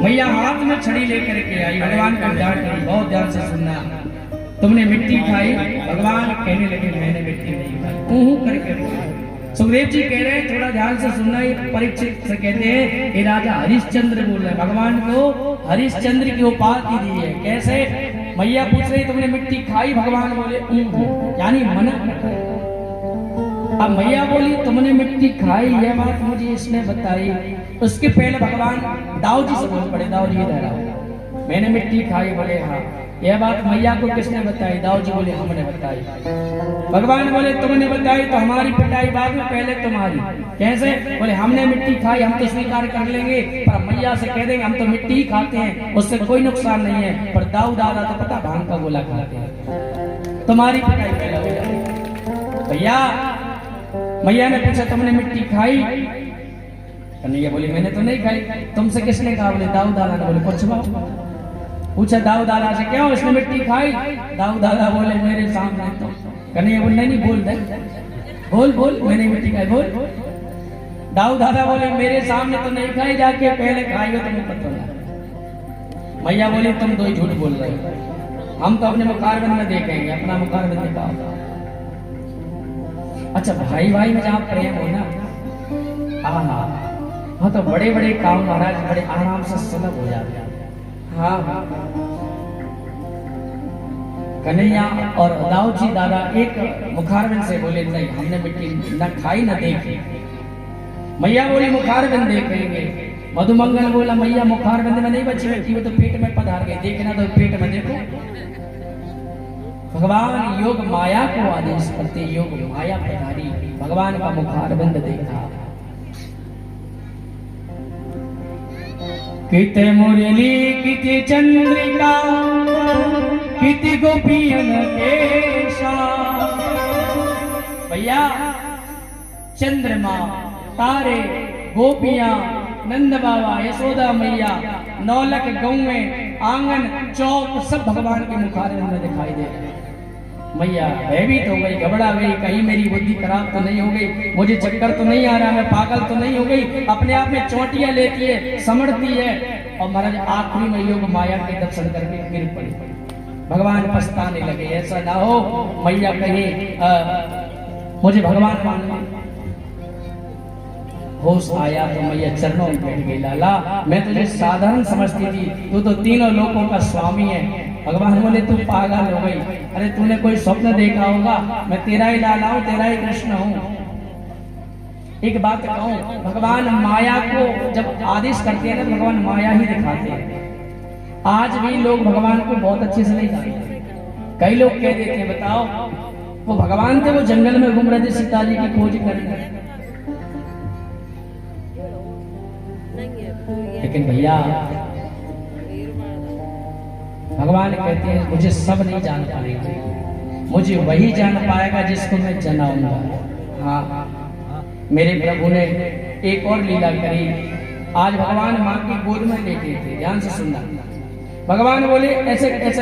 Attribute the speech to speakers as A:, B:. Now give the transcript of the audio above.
A: मैया हाथ में छड़ी लेकर के आई, भगवान का डांट दी, बहुत ध्यान से सुनना। तुमने मिट्टी खाई? भगवान कहने लगे मैंने मिट्टी नहीं खाई। करके सुखदेव जी कह रहे हैं, थोड़ा ध्यान से सुनना। ये परीक्षित से कहते हैं, ये राजा हरिश्चंद्र बोल रहे हैं, भगवान को हरिश्चंद्र की उपाधि दी है। कैसे? मैया पूछ रही तुमने मिट्टी खाई? भगवान बोले यानी मना। अब मैया बोली तुमने मिट्टी खाई, यह बात मुझे इसने बताई। उसके पहले भगवान दाऊ जी से बोल पड़े, दाऊ जी इधर आओ, मैंने मिट्टी खाई? बोले हाँ। यह बात मैया को किसने बताई? दाऊ जी बोले हमने बताई। भगवान बोले तुमने बताई तो हमारी पिटाई बाद में, पहले तुम्हारी। कैसे? बोले हमने मिट्टी खाई, हम तो स्वीकार कर लेंगे, पर मैया से कह देंगे हम तो मिट्टी ही खाते हैं, उससे कोई नुकसान नहीं है। पर दाऊ दादा तो पता भांग का गोला खाते हैं, तुम्हारी पिटाई पहले हो जाएगी। भैया मैया ने पूछा तुमने मिट्टी खाई? कन्हैया बोली मैंने तो नहीं खाई। तुमसे किसने कहा? बोले दाऊ दादा ने। बोले पूछवा। पूछा दाऊ दादा से क्यों इसने मिट्टी खाई? दाऊ दादा बोले मेरे सामने तो। कन्हैया बोले नहीं बोल दे, बोल बोल मैंने मिट्टी खाई, बोल। दाऊ दादा बोले मेरे सामने तो नहीं खाई, जाके पहले खाई हो तुम्हें पता होगा। मैया बोली तुम दो ही झूठ बोल रहे हो, हम तो अपने मुखारबंद में देखेंगे, अपना मुखारबंद दिखाओ। अच्छा भाई भाई में जहाँ प्रेम हो ना, हाँ तो बड़े बड़े काम महाराज बड़े आराम से सुलभ हो जाते हैं। हाँ कन्हैया और दाऊ जी दादा एक मुखारबिंद से बोले नहीं हमने मिट्टी न खाई न देखी। मैया बोली मुखारबिंद देखेंगे। मधुमंगल बोला मैया मुखारबिंद में नहीं बची मिट्टी, वो तो पेट में पधार गई, देखना तो पेट में देखो। भगवान योग माया को आदेश करते, योग माया पधारी, भगवान का मुखारबिंद देखा। किते मुरली किते चंद्रिका किते गोपियन केशा। भैया चंद्रमा, तारे, गोपियां, नंद बाबा, यशोदा मैया, नौलक, गौएं, आंगन, चौक सब भगवान के मुखारबिंद में दिखाई दे रहे हैं। मैया भयभीत हो गई, घबरा गई, कहीं मेरी बुद्धि खराब तो नहीं हो गई, मुझे चक्कर तो नहीं आ रहा, मैं पागल तो नहीं हो गई। अपने आप में चोटियां लेती है, समझती है, और महाराज आखिरी में योग माया के दर्शन करके गिर पड़ी। भगवान पछताने लगे, ऐसा ना हो मैया कहीं मुझे भगवान मान। होश आया तो मैया चरणों में बैठ गई। लाला मैं तुझे साधारण समझती थी, तू तो तीनों लोकों का स्वामी है। भगवान बोले तू पागल हो गई, अरे तूने कोई स्वप्न देखा होगा, मैं तेरा ही लाला हूं, तेरा ही कृष्ण हूं। एक बात कहूं, भगवान माया को जब आदेश करते हैं ना, भगवान माया ही दिखाते हैं। आज भी लोग भगवान को बहुत अच्छे से नहीं जानते। कई लोग कह देते हैं बताओ वो भगवान थे, वो जंगल में घूम रहे थे सीता जी की खोज करने। लेकिन भैया भगवान कहते हैं मुझे सब नहीं जान पाएंगे, मुझे वही जान पाएगा जिसको मैं जनाऊंगा। हाँ मेरे प्रभु ने एक और लीला करी। आज भगवान माँ की गोद में लेटे थे, ध्यान से सुनना। भगवान बोले ऐसे ऐसे